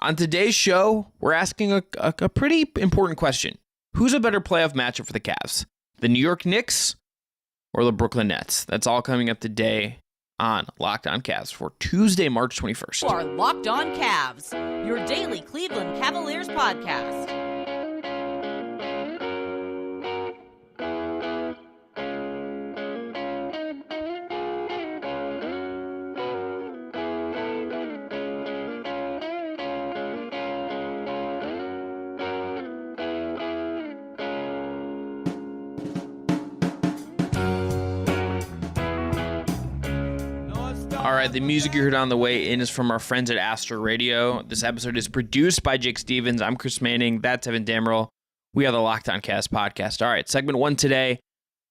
On today's show, we're asking a pretty important question. Who's a better playoff matchup for the Cavs? The New York Knicks or the Brooklyn Nets? That's all coming up today on Locked On Cavs for Tuesday, March 21st. You are Locked On Cavs, your daily Cleveland Cavaliers podcast. All right, the music you heard on the way in is from our friends at Astor Radio. This episode is produced by Jake Stevens. I'm Chris Manning. That's Evan Dammarell. We are the Locked On Cavs podcast. All right, segment 1 today.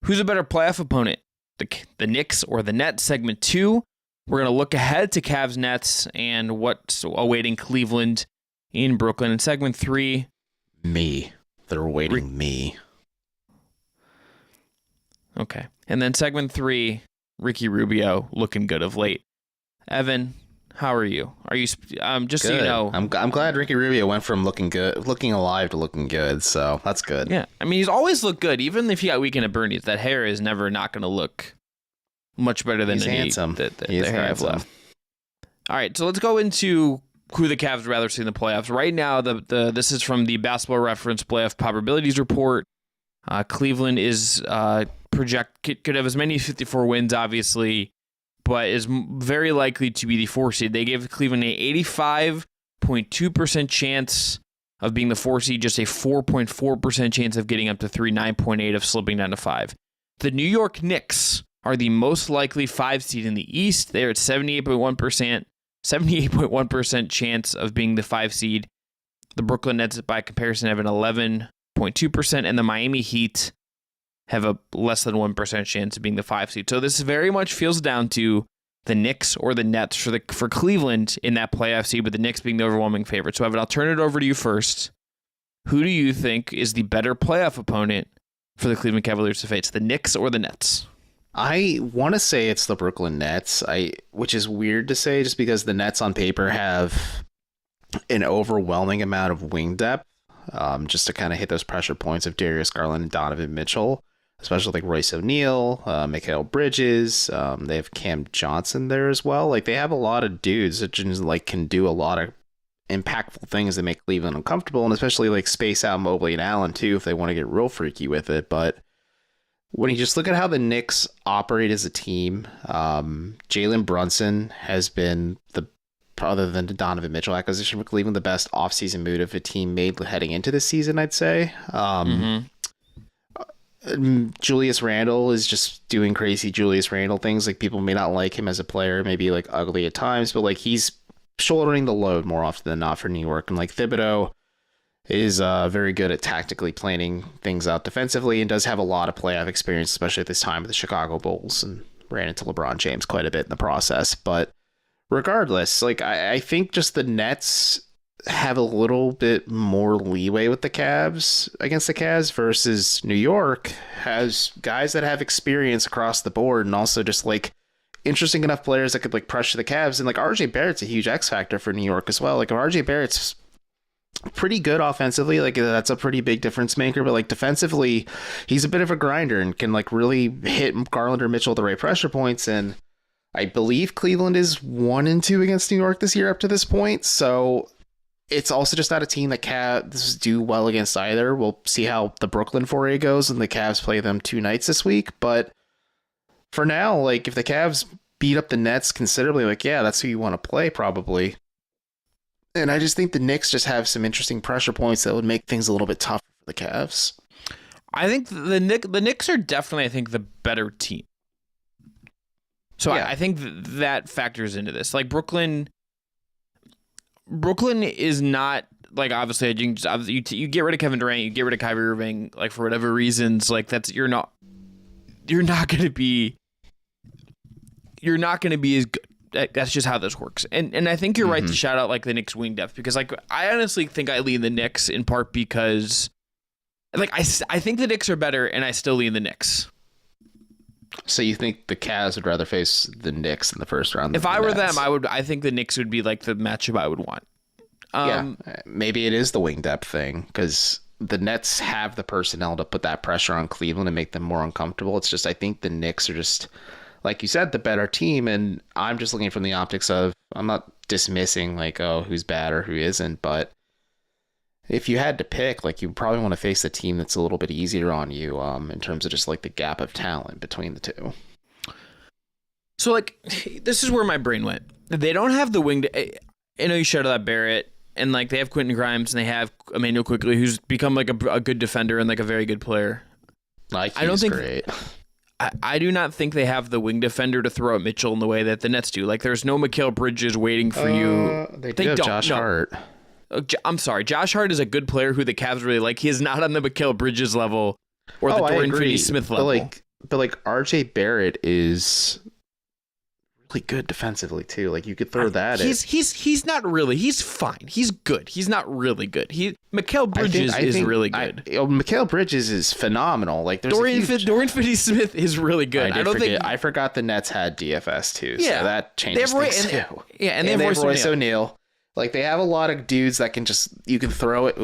Who's a better playoff opponent, the Knicks or the Nets? Segment 2, we're going to look ahead to Cavs Nets and what's awaiting Cleveland in Brooklyn. In segment 3, me. They're awaiting me. Okay. And then segment 3, Ricky Rubio looking good of late. Evan, how are you? Are you just good. So you know? I'm glad Ricky Rubio went from looking alive to looking good. So that's good. Yeah, I mean he's always looked good, even if he got weekend at Bernie's. That hair is never not going to look much better than he's handsome. The hair I've left. All right, so let's go into who the Cavs would rather see in the playoffs. Right now, this is from the Basketball Reference Playoff Probabilities Report. Cleveland is could have as many as 54 wins, obviously, but is very likely to be the 4 seed. They gave Cleveland a 85.2% chance of being the 4 seed, just a 4.4% chance of getting up to 3, 9.8 of slipping down to 5. The New York Knicks are the most likely 5 seed in the East. They're at 78.1% chance of being the 5 seed. The Brooklyn Nets, by comparison, have an 11.2%, and the Miami Heat have a less than 1% chance of being the 5 seed. So this very much feels down to the Knicks or the Nets for Cleveland in that playoff seed, with the Knicks being the overwhelming favorite. So Evan, I'll turn it over to you first. Who do you think is the better playoff opponent for the Cleveland Cavaliers to face, the Knicks or the Nets? I want to say it's the Brooklyn Nets, which is weird to say just because the Nets on paper have an overwhelming amount of wing depth, just to kind of hit those pressure points of Darius Garland and Donovan Mitchell, especially like Royce O'Neal, Mikal Bridges. They have Cam Johnson there as well. Like they have a lot of dudes that just like can do a lot of impactful things that make Cleveland uncomfortable, and especially like space out Mobley and Allen too if they want to get real freaky with it. But when you just look at how the Knicks operate as a team, Jalen Brunson has been other than the Donovan Mitchell acquisition for Cleveland, the best offseason move of a team made heading into the season, I'd say. Julius Randle is just doing crazy Julius Randle things. Like people may not like him as a player, maybe like ugly at times, but like he's shouldering the load more often than not for New York. And like Thibodeau is very good at tactically planning things out defensively and does have a lot of playoff experience, especially at this time with the Chicago Bulls, and ran into LeBron James quite a bit in the process. But regardless, like I think just the Nets have a little bit more leeway with the Cavs against the Cavs versus New York has guys that have experience across the board and also just like interesting enough players that could like pressure the Cavs. And like RJ Barrett's a huge X factor for New York as well. Like if RJ Barrett's pretty good offensively, like that's a pretty big difference maker, but like defensively he's a bit of a grinder and can like really hit Garland or Mitchell at the right pressure points. And I believe Cleveland is 1-2 against New York this year up to this point. So it's also just not a team that Cavs do well against either. We'll see how the Brooklyn foray goes, and the Cavs play them 2 nights this week. But for now, like if the Cavs beat up the Nets considerably, like yeah, that's who you want to play probably. And I just think the Knicks just have some interesting pressure points that would make things a little bit tougher for the Cavs. I think the Knicks are definitely, I think, the better team. So yeah. I think that factors into this. Like Brooklyn is not like obviously you get rid of Kevin Durant, you get rid of Kyrie Irving, like for whatever reasons, like you're not going to be as good. That's just how this works. And I think you're right to shout out like the Knicks wing depth, because like I honestly think I lean the Knicks in part because like I think the Knicks are better and I still lean the Knicks. So you think the Cavs would rather face the Knicks in the first round? If I were them, I think the Knicks would be like the matchup I would want. Maybe it is the wing depth thing because the Nets have the personnel to put that pressure on Cleveland and make them more uncomfortable. It's just I think the Knicks are just, like you said, the better team, and I'm just looking from the optics of I'm not dismissing like who's bad or who isn't, but if you had to pick, like you probably want to face a team that's a little bit easier on you in terms of just like the gap of talent between the two. So like this is where my brain went. They don't have the wing. I know you shouted out Barrett. And, like, they have Quentin Grimes, and they have Emmanuel Quigley, who's become, like, a good defender and, like, a very good player. Like, he's great. I do not think they have the wing defender to throw at Mitchell in the way that the Nets do. Like, there's no Mikal Bridges waiting for you. They do have Josh Hart. I'm sorry. Josh Hart is a good player who the Cavs really like. He is not on the Mikal Bridges level or the Dorian Finney-Smith level. But RJ Barrett is really good defensively too. Like you could throw that. He's not really. He's fine. He's good. He's not really good. Mikal Bridges is really good. Mikal Bridges is phenomenal. Like Dorian Finney-Smith is really good. I forgot the Nets had DFS too. So that changes things too. And they have Royce O'Neal. Like they have a lot of dudes that can you can throw it.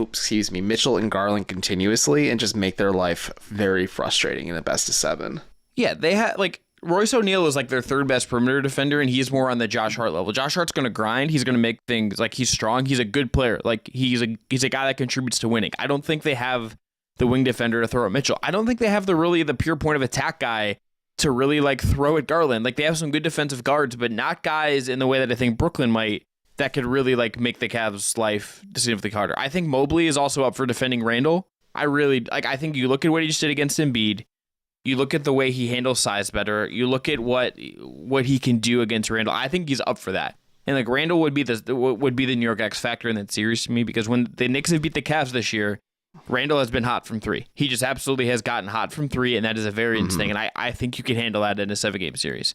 Mitchell and Garland continuously and just make their life very frustrating in the best of 7. Yeah, they had like. Royce O'Neal is like their third best perimeter defender, and he's more on the Josh Hart level. Josh Hart's going to grind. He's going to make things like he's strong. He's a good player. Like he's a guy that contributes to winning. I don't think they have the wing defender to throw at Mitchell. I don't think they have the pure point of attack guy to really like throw at Garland. Like they have some good defensive guards, but not guys in the way that I think Brooklyn might that could really like make the Cavs' life significantly harder. I think Mobley is also up for defending Randall. I think you look at what he just did against Embiid. You look at the way he handles size better. You look at what he can do against Randall. I think he's up for that. And like Randall would be the New York X factor in that series to me because when the Knicks have beat the Cavs this year, Randall has been hot from 3. He just absolutely has gotten hot from 3, and that is a variance thing. And I think you can handle that in a 7-game series.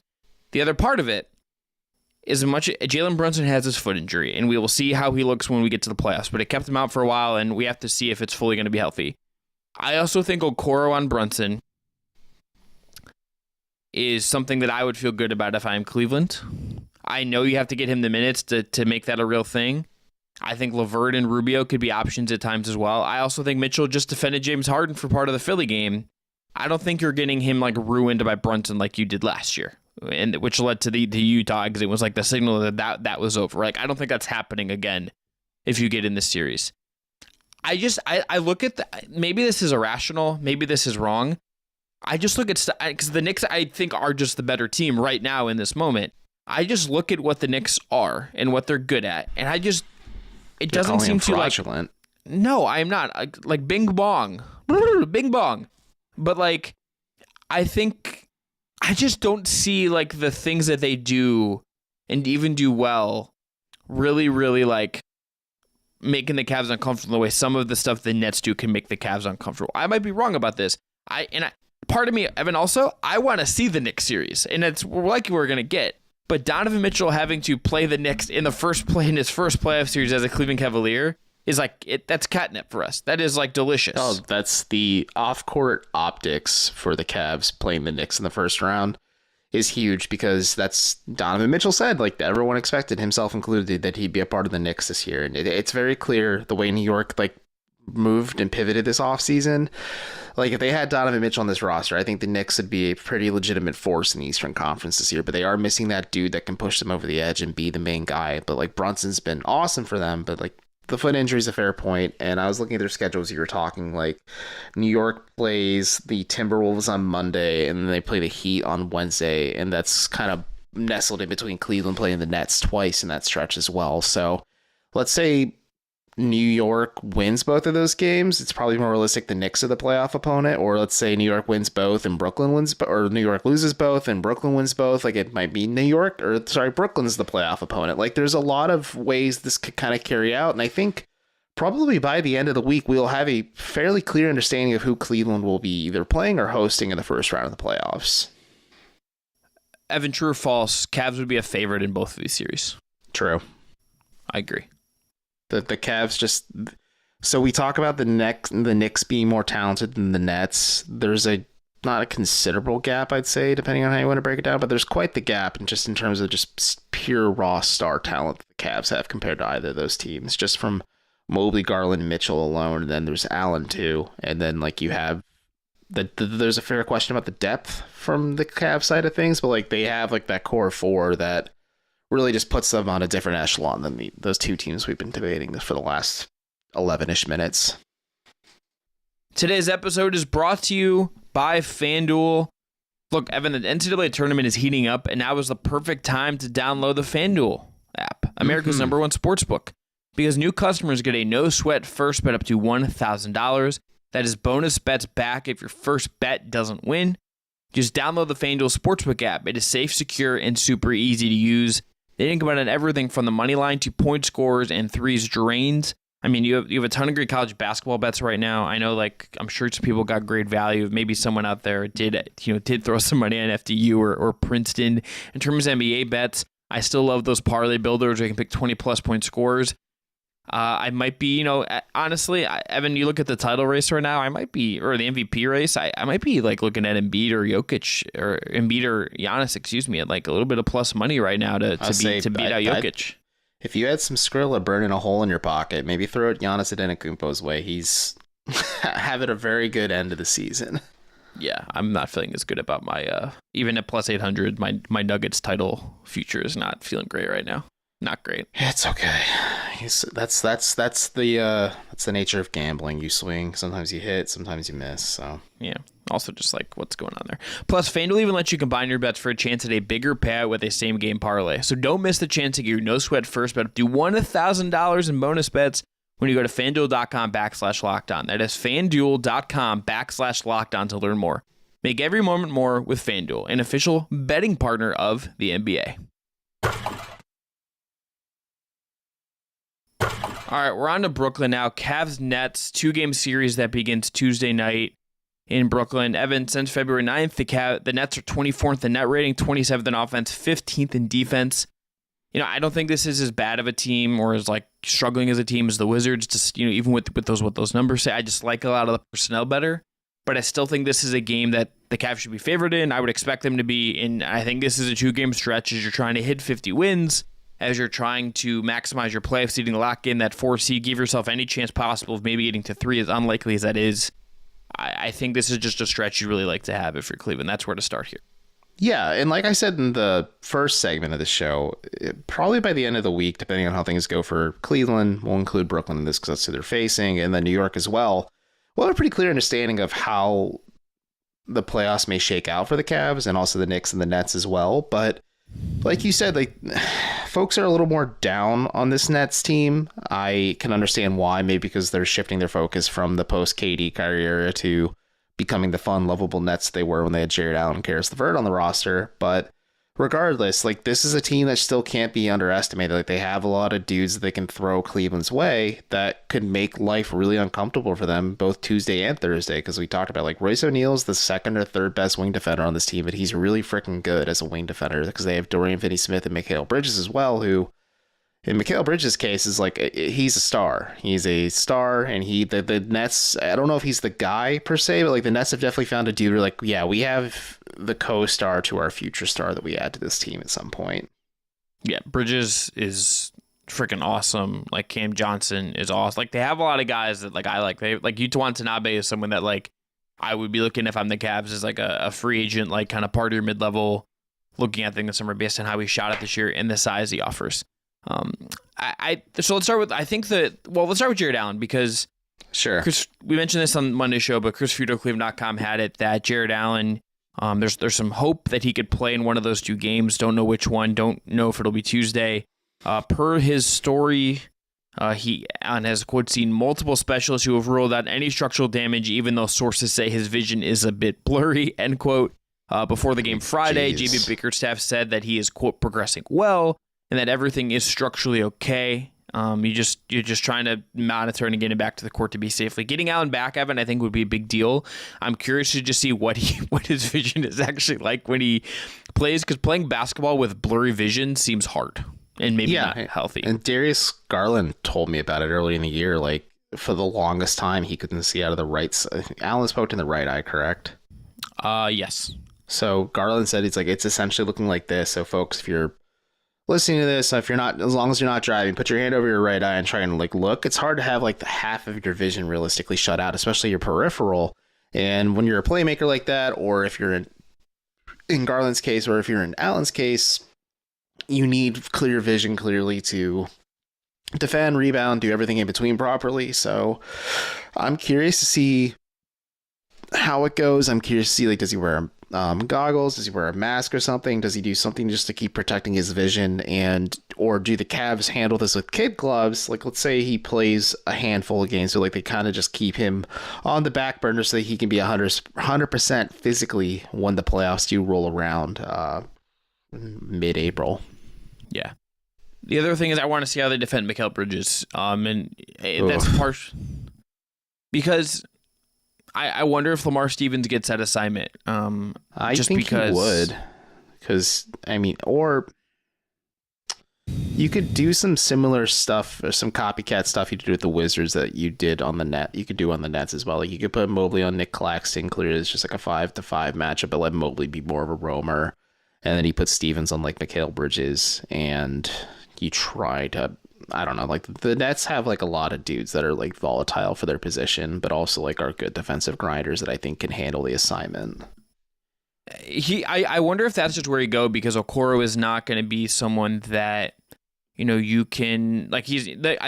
The other part of it is Jalen Brunson has his foot injury, and we will see how he looks when we get to the playoffs. But it kept him out for a while, and we have to see if it's fully going to be healthy. I also think Okoro on Brunson is something that I would feel good about if I'm Cleveland. I know you have to get him the minutes to make that a real thing. I think LeVert and Rubio could be options at times as well. I also think Mitchell just defended James Harden for part of the Philly game. I don't think you're getting him like ruined by Brunson like you did last year, and which led to the Utah exit. It was like the signal that was over. Like I don't think that's happening again if you get in this series. I look at maybe this is irrational, maybe this is wrong. I just look at because the Knicks I think are just the better team right now in this moment. I just look at what the Knicks are and what they're good at, and it doesn't seem to fraudulent. Like. No, I am not like bing bong, bing bong, but like I think I just don't see like the things that they do and even do well, really like making the Cavs uncomfortable the way some of the stuff the Nets do can make the Cavs uncomfortable. I might be wrong about this. Part of me, Evan, also, I want to see the Knicks series, and it's likely we're going to get. But Donovan Mitchell having to play the Knicks in his first playoff series as a Cleveland Cavalier is like that's catnip for us. That is like delicious. Oh, that's the off-court optics for the Cavs playing the Knicks in the first round is huge because that's Donovan Mitchell said, like everyone expected, himself included, that he'd be a part of the Knicks this year, and it's very clear the way New York like moved and pivoted this offseason. Like if they had Donovan Mitchell on this roster, I think the Knicks would be a pretty legitimate force in the Eastern Conference this year, but they are missing that dude that can push them over the edge and be the main guy. But like Brunson's been awesome for them, but like the foot injury is a fair point. And I was looking at their schedules. You were talking like New York plays the Timberwolves on Monday and then they play the Heat on Wednesday. And that's kind of nestled in between Cleveland playing the Nets twice in that stretch as well. So let's say New York wins both of those games. It's probably more realistic the Knicks are the playoff opponent, or let's say New York wins both and Brooklyn wins, or New York loses both and Brooklyn wins both. Like it might be Brooklyn's the playoff opponent. Like there's a lot of ways this could kind of carry out, and I think probably by the end of the week we'll have a fairly clear understanding of who Cleveland will be either playing or hosting in the first round of the playoffs. Evan, true or false? Cavs would be a favorite in both of these series. True. I agree. The Cavs just... So we talk about the Knicks being more talented than the Nets. There's a not a considerable gap, I'd say, depending on how you want to break it down, but there's quite the gap in terms of just pure raw star talent that the Cavs have compared to either of those teams, just from Mobley, Garland, Mitchell alone, and then there's Allen too, and then like you have there's a fair question about the depth from the Cavs side of things, but like they have like that core four that really just puts them on a different echelon than those two teams we've been debating for the last 11-ish minutes. Today's episode is brought to you by FanDuel. Look, Evan, the NCAA tournament is heating up, and now is the perfect time to download the FanDuel app, America's number one sportsbook, because new customers get a no-sweat first bet up to $1,000. That is bonus bets back if your first bet doesn't win. Just download the FanDuel Sportsbook app. It is safe, secure, and super easy to use. They think about it everything from the money line to point scores and threes drains. I mean, you have a ton of great college basketball bets right now. I know, like, I'm sure some people got great value. Maybe someone out there did throw some money on FDU or Princeton. In terms of NBA bets, I still love those parlay builders where you can pick 20-plus point scores. I might be, honestly, Evan, you look at the title race right now, or the MVP race, I might be like looking at Embiid or Giannis, excuse me, at like a little bit of plus money right now to beat out Jokic. If you had some Skrilla burning a hole in your pocket, maybe throw it Giannis Antetokounmpo's way. He's having a very good end of the season. Yeah, I'm not feeling as good about my, even at plus 800, my Nuggets title future is not feeling great right now. Not great. It's okay. That's the nature of gambling. You swing, sometimes you hit, sometimes you miss. So yeah. Also, just like what's going on there. Plus, FanDuel even lets you combine your bets for a chance at a bigger payout with a same game parlay. So don't miss the chance to get your no sweat first bet up to $1,000 in bonus bets when you go to FanDuel.com/lockdown. That is FanDuel.com/lockdown to learn more. Make every moment more with FanDuel, an official betting partner of the NBA. All right, we're on to Brooklyn now. Cavs Nets, 2-game series that begins Tuesday night in Brooklyn. Evan, since February 9th, the Nets are 24th in net rating, 27th in offense, 15th in defense. I don't think this is as bad of a team or as like struggling as a team as the Wizards. Just even with what those numbers say, I just like a lot of the personnel better. But I still think this is a game that the Cavs should be favored in. I would expect them to be in. I think this is a 2-game stretch as you're trying to hit 50 wins. As you're trying to maximize your playoff seeding, lock in that 4 seed, give yourself any chance possible of maybe getting to 3, as unlikely as that is. I think this is just a stretch you really like to have if you're Cleveland. That's where to start here. Yeah, and like I said in the first segment of the show, probably by the end of the week, depending on how things go for Cleveland, we'll include Brooklyn in this because that's who they're facing, and then New York as well. We'll have a pretty clear understanding of how the playoffs may shake out for the Cavs and also the Knicks and the Nets as well. But like you said, like folks are a little more down on this Nets team. I can understand why, maybe because they're shifting their focus from the post-KD Kyrie era to becoming the fun, lovable Nets they were when they had Jarrett Allen and Karis LeVert on the roster. But regardless, like this is a team that still can't be underestimated. Like they have a lot of dudes that they can throw Cleveland's way that could make life really uncomfortable for them both Tuesday and Thursday. Because we talked about like Royce O'Neal's the second or third best wing defender on this team, but he's really freaking good as a wing defender because they have Dorian Finney-Smith and Mikal Bridges as well, who in Mikal Bridges' case is like he's a star. He's a star, and the Nets, I don't know if he's the guy per se, but like the Nets have definitely found a dude where like, yeah, we have the co-star to our future star that we add to this team at some point. Yeah, Bridges is freaking awesome. Like Cam Johnson is awesome. Like they have a lot of guys that like I like. They like Yuta Watanabe is someone that like I would be looking if I'm the Cavs as like a free agent, like kind of part of your mid-level, looking at things this summer based on how he shot it this year and the size he offers. So let's start with let's start with Jarrett Allen because sure, we mentioned this on Monday's show, but Chris Futo, Cleveland.com had it that Jarrett Allen, there's some hope that he could play in one of those 2 games. Don't know which one. Don't know if it'll be Tuesday. Per his story, Allen has, quote, seen multiple specialists who have ruled out any structural damage, even though sources say his vision is a bit blurry, end quote. Before the game Friday, JB Bickerstaff said that he is, quote, progressing well and that everything is structurally okay. You're just trying to monitor and get him back to the court to be safely. Getting Allen back, Evan, I think would be a big deal. I'm curious to just see what his vision is actually like when he plays, because playing basketball with blurry vision seems hard and maybe not healthy. And Darius Garland told me about it early in the year. Like for the longest time, he couldn't see out of the right side. Allen spoke in the right eye, correct? Yes. So Garland said it's essentially looking like this. So folks, if you're listening to this, if you're not, as long as you're not driving, put your hand over your right eye and try and look. It's hard to have the half of your vision realistically shut out, especially your peripheral. And when you're a playmaker like that, or if you're in Garland's case, or if you're in Allen's case, you need clear vision clearly to defend, rebound, do everything in between properly. So I'm curious to see how it goes. I'm curious to see, does he wear goggles? Does he wear a mask or something? Does he do something just to keep protecting his vision? Or do the Cavs handle this with kid gloves? Let's say he plays a handful of games, so they kind of just keep him on the back burner so that he can be 100% physically when the playoffs do roll around mid-April. Yeah. The other thing is I want to see how they defend Mikal Bridges. And that's partial because I wonder if Lamar Stevens gets that assignment. I think he would. Because, or you could do some similar stuff or some copycat stuff you did with the Wizards that you did on the net. You could do on the Nets as well. You could put Mobley on Nick Claxton. Clearly, it's just a 5-5 matchup, but let Mobley be more of a roamer. And then he puts Stevens on Mikal Bridges. And you try to, I don't know, the Nets have a lot of dudes that are volatile for their position, but also are good defensive grinders that I think can handle the assignment. I wonder if that's just where you go, because Okoro is not going to be someone that, you can, I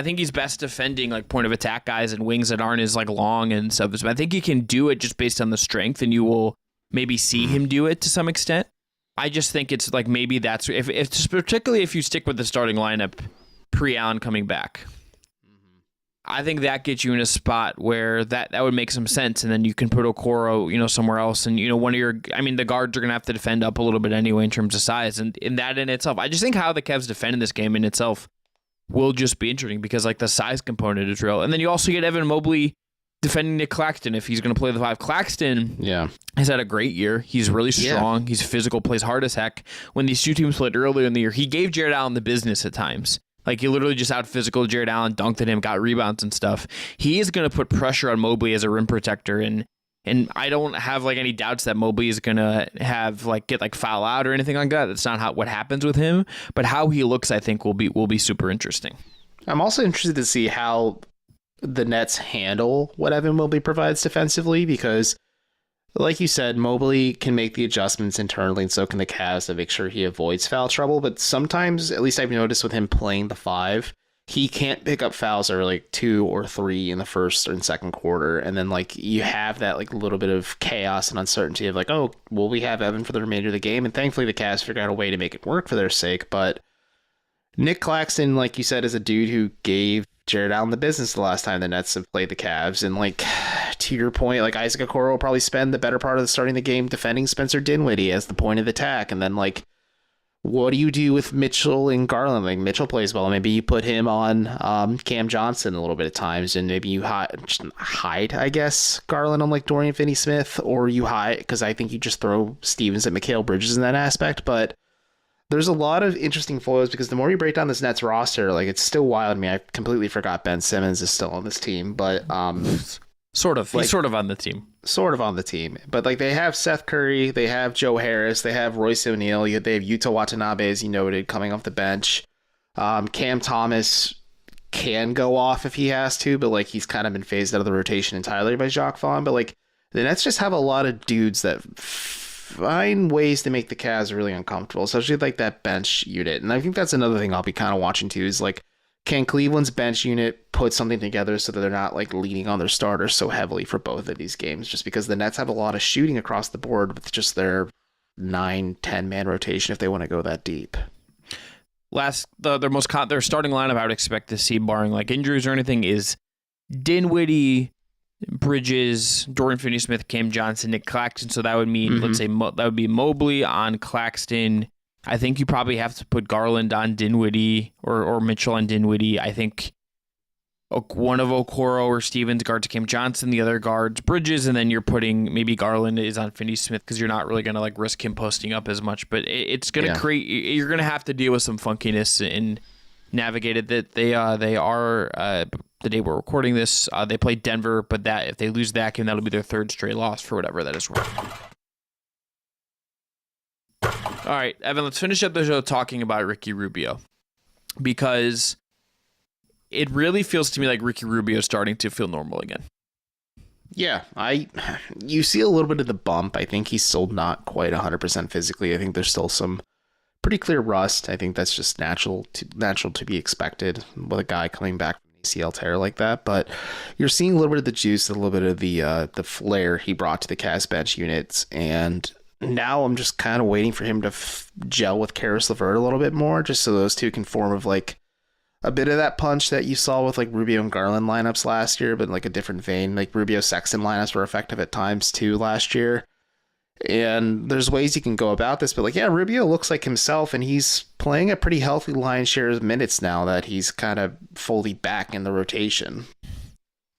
think he's best defending point of attack guys and wings that aren't as long and stuff. But I think he can do it just based on the strength, and you will maybe see him do it to some extent. I just think it's maybe that's if particularly if you stick with the starting lineup pre-Allen coming back. I think that gets you in a spot where that would make some sense, and then you can put Okoro, somewhere else, and one of your, the guards are gonna have to defend up a little bit anyway in terms of size, and in that in itself, I just think how the Cavs defend in this game in itself will just be interesting because the size component is real, and then you also get Evan Mobley defending Nick Claxton if he's gonna play the 5. Claxton, has had a great year. He's really strong. Yeah. He's physical, plays hard as heck. When these two teams played earlier in the year, he gave Jarrett Allen the business at times. He literally just out physical Jarrett Allen, dunked at him, got rebounds and stuff. He is going to put pressure on Mobley as a rim protector, and I don't have any doubts that Mobley is going to have get foul out or anything like that. That's not what happens with him, but how he looks, I think, will be super interesting. I'm also interested to see how the Nets handle what Evan Mobley provides defensively, because like you said, Mobley can make the adjustments internally, and so can the Cavs to make sure he avoids foul trouble. But sometimes, at least I've noticed with him playing the 5, he can't pick up fouls that are 2 or 3 in the first and second quarter. And then you have that little bit of chaos and uncertainty of oh, will we have Evan for the remainder of the game? And thankfully the Cavs figured out a way to make it work for their sake. But Nick Claxton, like you said, is a dude who gave Jarrett Allen the business the last time the Nets have played the Cavs. And to your point, Isaac Okoro will probably spend the better part of starting the game defending Spencer Dinwiddie as the point of attack. And then what do you do with Mitchell and Garland? Mitchell plays well. Maybe you put him on Cam Johnson a little bit of times, and maybe you hide, I guess, Garland on Dorian Finney-Smith, or you hide, because I think you just throw Stevens and Mikal Bridges in that aspect. But there's a lot of interesting foils, because the more you break down this Nets roster, it's still wild to me. I completely forgot Ben Simmons is still on this team, but sort of. He's sort of on the team. Sort of on the team. But they have Seth Curry, they have Joe Harris, they have Royce O'Neal, they have Yuta Watanabe, as you noted, coming off the bench. Cam Thomas can go off if he has to, but he's kind of been phased out of the rotation entirely by Jacques Vaughn. But the Nets just have a lot of dudes that find ways to make the Cavs really uncomfortable, especially that bench unit. And I think that's another thing I'll be kind of watching too, is can Cleveland's bench unit put something together so that they're not leaning on their starters so heavily for both of these games, just because the Nets have a lot of shooting across the board with just their 9-10 man rotation if they want to go that deep. Their starting lineup I would expect to see, barring injuries or anything, is Dinwiddie, Bridges, Dorian Finney-Smith, Cam Johnson, Nick Claxton. So that would mean, let's say, that would be Mobley on Claxton. I think you probably have to put Garland on Dinwiddie or Mitchell on Dinwiddie. I think one of Okoro or Stevens guards Cam Johnson, the other guards Bridges, and then you're putting maybe Garland is on Finney-Smith because you're not really going to risk him posting up as much. But it's going to create, you're going to have to deal with some funkiness and navigate it. That they are the day we're recording this, they played Denver, but that if they lose that game, that'll be their 3rd straight loss for whatever that is worth. All right, Evan, let's finish up the show talking about Ricky Rubio, because it really feels to me like Ricky Rubio is starting to feel normal again. Yeah, you see a little bit of the bump. I think he's still not quite 100% physically. I think there's still some pretty clear rust. I think that's just natural to be expected with a guy coming back from an ACL tear like that. But you're seeing a little bit of the juice, a little bit of the flair he brought to the Cavs bench units, and now I'm just kind of waiting for him to gel with Karis LeVert a little bit more, just so those two can form of like a bit of that punch that you saw with like Rubio and Garland lineups last year, but like a different vein. Like Rubio Sexton lineups were effective at times too last year. And there's ways you can go about this, but like, yeah, Rubio looks like himself, and he's playing a pretty healthy lion's share of minutes now that he's kind of fully back in the rotation.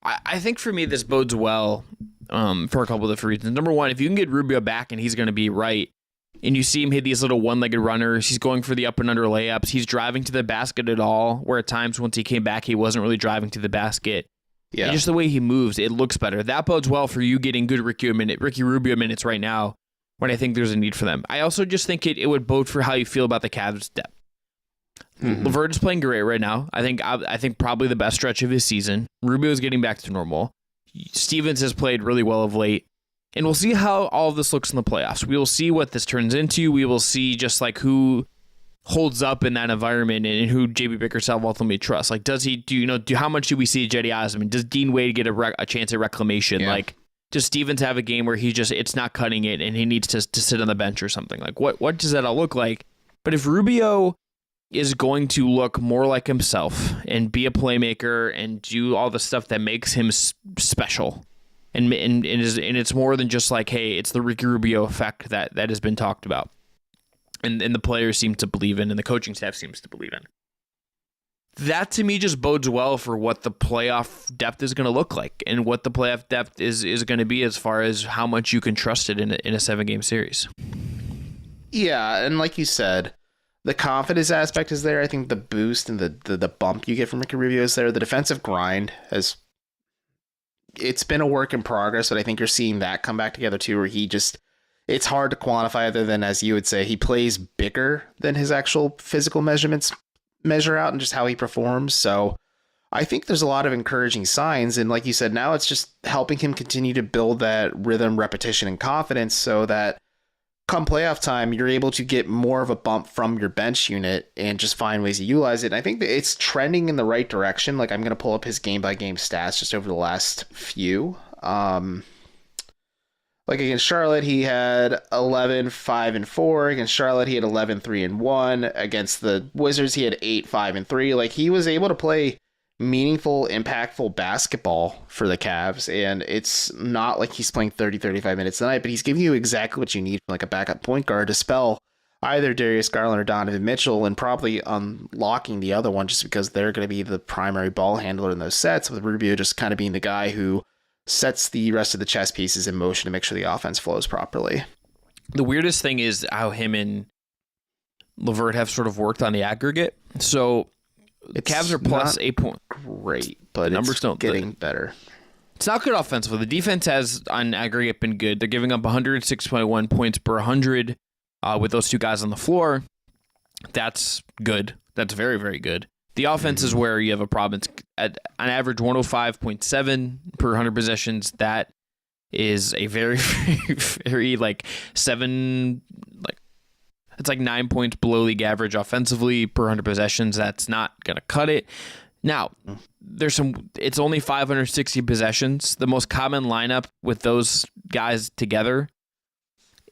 I think for me, this bodes well for a couple of different reasons. Number one, if you can get Rubio back and he's going to be right, and you see him hit these little one-legged runners, he's going for the up and under layups, he's driving to the basket at all, where at times once he came back, he wasn't really driving to the basket. Yeah. And just the way he moves, it looks better. That bodes well for you getting good Ricky Rubio minutes right now, when I think there's a need for them. I also just think it would bode for how you feel about the Cavs' depth. Mm-hmm. LeVert is playing great right now. I think probably the best stretch of his season. Rubio is getting back to normal. Stevens has played really well of late. And we'll see how all of this looks in the playoffs. We will see what this turns into. We will see just like who holds up in that environment and who JB Bickerstaff ultimately trusts. Like, does he how much do we see Cedi Osman? Does Dean Wade get a chance at reclamation? Yeah. Like, does Stevens have a game where it's not cutting it and he needs to sit on the bench or something? Like, what does that all look like? But if Rubio is going to look more like himself and be a playmaker and do all the stuff that makes him special, and it's more than just like, hey, it's the Ricky Rubio effect that has been talked about, and the players seem to believe in, and the coaching staff seems to believe in. That to me just bodes well for what the playoff depth is going to look like, and what the playoff depth is going to be as far as how much you can trust it in a 7-game series. Yeah, and like you said, the confidence aspect is there. I think the boost and the bump you get from Ricky Rubio is there. The defensive grind it's been a work in progress, but I think you're seeing that come back together too, where it's hard to quantify other than, as you would say, he plays bigger than his actual physical measurements measure out and just how he performs. So I think there's a lot of encouraging signs. And like you said, now it's just helping him continue to build that rhythm, repetition, and confidence so that come playoff time, you're able to get more of a bump from your bench unit and just find ways to utilize it. And I think that it's trending in the right direction. Like, I'm going to pull up his game-by-game stats just over the last few. Like against Charlotte, he had 11-5-4. Against Charlotte, he had 11-3-1. Against the Wizards, he had 8-5-3. Like, he was able to play meaningful, impactful basketball for the Cavs, and it's not like he's playing 30-35 minutes a night, but he's giving you exactly what you need from like a backup point guard to spell either Darius Garland or Donovan Mitchell, and probably unlocking the other one just because they're going to be the primary ball handler in those sets, with Rubio just kind of being the guy who sets the rest of the chess pieces in motion to make sure the offense flows properly. The weirdest thing is how him and LeVert have sort of worked on the aggregate. So the Cavs are plus 8 points. Great, but numbers don't getting better. It's not good offensively. The defense has, on aggregate, been good. They're giving up 106.1 points per 100 with those two guys on the floor. That's good. That's very, very good. The offense is where you have a problem. It's on average 105.7 per 100 possessions. That is a very, very, very it's like 9 points below league average offensively per 100 possessions. That's not going to cut it. Now, it's only 560 possessions. The most common lineup with those guys together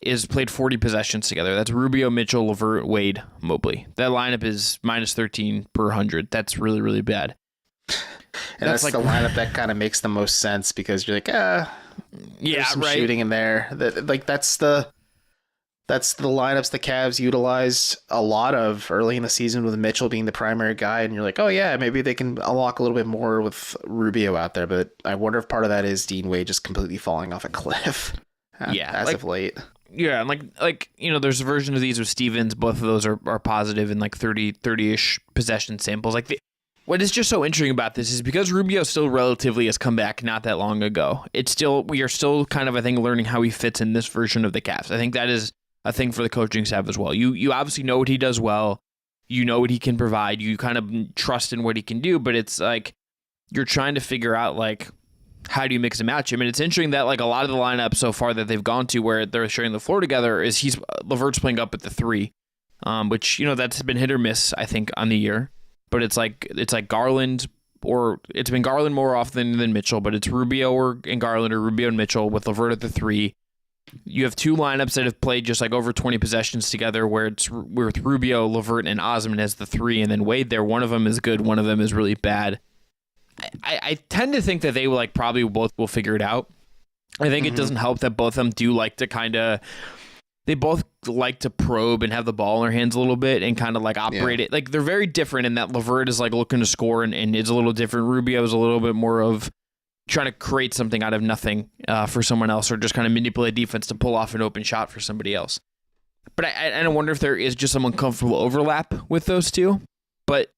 is played 40 possessions together. That's Rubio, Mitchell, LeVert, Wade, Mobley. That lineup is minus 13 per 100. That's really, really bad. And that's like the lineup that kind of makes the most sense because you're like, yeah, there's some right. shooting in there. That's the lineups the Cavs utilized a lot of early in the season with Mitchell being the primary guy. And you're like, oh yeah, maybe they can unlock a little bit more with Rubio out there. But I wonder if part of that is Dean Wade just completely falling off a cliff as of late. Yeah, and there's a version of these with Stevens. Both of those are positive in like 30-ish possession samples. What is just so interesting about this is because Rubio still relatively has come back not that long ago. We are still kind of, I think, learning how he fits in this version of the Cavs. I think that is a thing for the coaching staff as well. You obviously know what he does well. You know what he can provide. You kind of trust in what he can do, but it's like you're trying to figure out like how do you mix and match him. And it's interesting that like a lot of the lineups so far that they've gone to where they're sharing the floor together is LeVert's playing up at the 3, which that's been hit or miss I think on the year. But it's like Garland, or it's been Garland more often than Mitchell, but it's Rubio and Garland or Rubio and Mitchell with LeVert at the 3. You have 2 lineups that have played just like over 20 possessions together where it's with Rubio, LeVert, and Osman as the 3, and then Wade there. One of them is good, one of them is really bad. I tend to think that they will probably both will figure it out. I think it doesn't help that both of them do like to they both like to probe and have the ball in their hands a little bit and kind of like operate it. Like they're very different in that LeVert is like looking to score and is a little different. Rubio is a little bit more of trying to create something out of nothing for someone else, or just kind of manipulate defense to pull off an open shot for somebody else. But I wonder if there is just some uncomfortable overlap with those two. But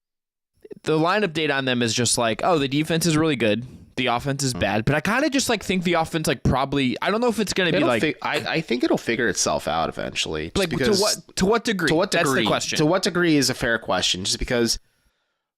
the lineup data on them is just like, oh, the defense is really good. The offense is bad. But I kind of just think the offense probably, I don't know if it's going to be I think it'll figure itself out eventually. Like to what degree? That's the question. To what degree is a fair question, just because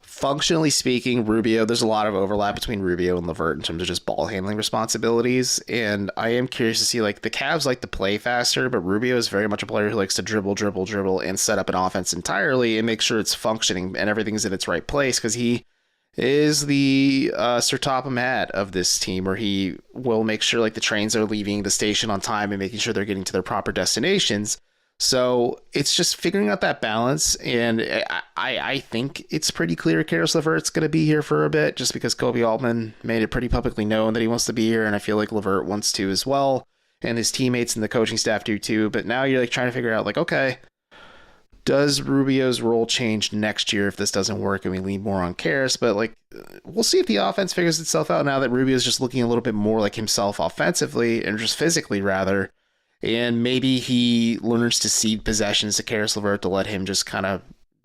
functionally speaking, Rubio, there's a lot of overlap between Rubio and LeVert in terms of just ball handling responsibilities. And I am curious to see, the Cavs like to play faster, but Rubio is very much a player who likes to dribble, and set up an offense entirely and make sure it's functioning and everything's in its right place, because he is the Sir Topham Hatt of this team, where he will make sure the trains are leaving the station on time and making sure they're getting to their proper destinations. So it's just figuring out that balance, and I think it's pretty clear Caris LeVert's going to be here for a bit, just because Kobe Altman made it pretty publicly known that he wants to be here, and I feel like LeVert wants to as well, and his teammates and the coaching staff do too. But now you're trying to figure out okay, does Rubio's role change next year if this doesn't work and we lean more on Caris? But we'll see if the offense figures itself out now that Rubio's just looking a little bit more like himself offensively, and just physically rather. And maybe he learns to cede possessions to Caris LeVert to let him just kind of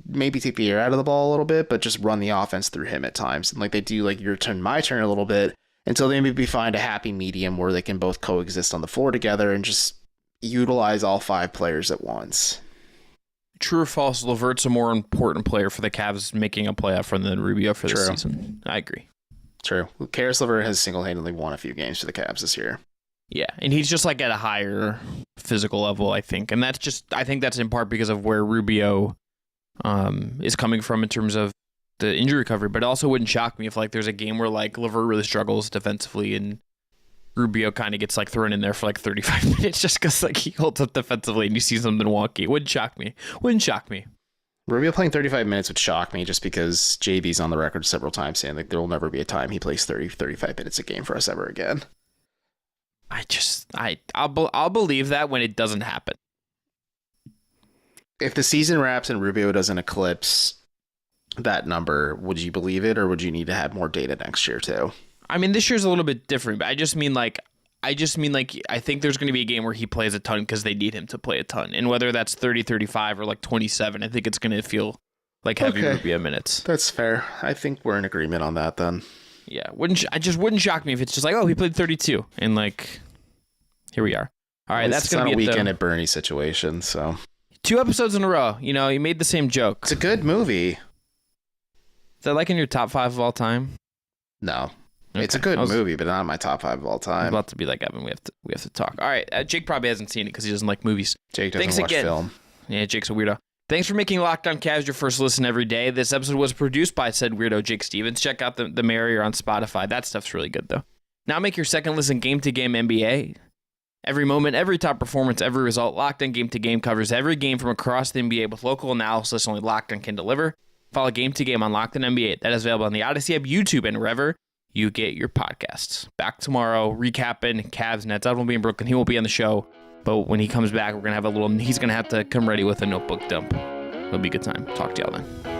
maybe take the air out of the ball a little bit, but just run the offense through him at times. And they do your turn, my turn a little bit, until they maybe find a happy medium where they can both coexist on the floor together and just utilize all 5 players at once. True or false, LeVert's a more important player for the Cavs making a playoff run than Rubio for this season. I agree. True. Caris LeVert has single-handedly won a few games for the Cavs this year. Yeah, and he's just at a higher physical level, I think. And I think that's in part because of where Rubio is coming from in terms of the injury recovery. But it also wouldn't shock me if there's a game where LeVert really struggles defensively and Rubio kind of gets thrown in there for 35 minutes just because he holds up defensively and you see something wonky. It wouldn't shock me. Rubio playing 35 minutes would shock me, just because JB's on the record several times saying there will never be a time he plays 35 minutes a game for us ever again. I'll believe that when it doesn't happen. If the season wraps and Rubio doesn't eclipse that number, would you believe it, or would you need to have more data next year too? I mean, this year's a little bit different, but I think there's going to be a game where he plays a ton because they need him to play a ton. And whether that's 30, 35 or 27, I think it's going to feel like heavy Rubio minutes. That's fair. I think we're in agreement on that then. Yeah, wouldn't shock me if it's just he played 32 and here we are. All right, that's going to be a weekend at Bernie situation. So 2 episodes in a row. You made the same joke. It's a good movie. Is that in your top 5 of all time? No, okay. It's a good movie, but not in my top 5 of all time. I'm about to be like Evan. We have to talk. All right, Jake probably hasn't seen it because he doesn't like movies. Jake doesn't watch film. Yeah, Jake's a weirdo. Thanks for making Locked On Cavs your first listen every day. This episode was produced by said weirdo Jake Stevens. Check out the Marrier on Spotify. That stuff's really good, though. Now make your second listen game-to-game NBA. Every moment, every top performance, every result, Locked On Game to Game covers every game from across the NBA with local analysis only Locked On can deliver. Follow Game to Game on Locked On NBA. That is available on the Odyssey app, YouTube, and wherever you get your podcasts. Back tomorrow, recapping Cavs Nets. Evan will be in Brooklyn. He won't be on the show, but when he comes back, he's going to have to come ready with a notebook dump. It'll be a good time. Talk to y'all then.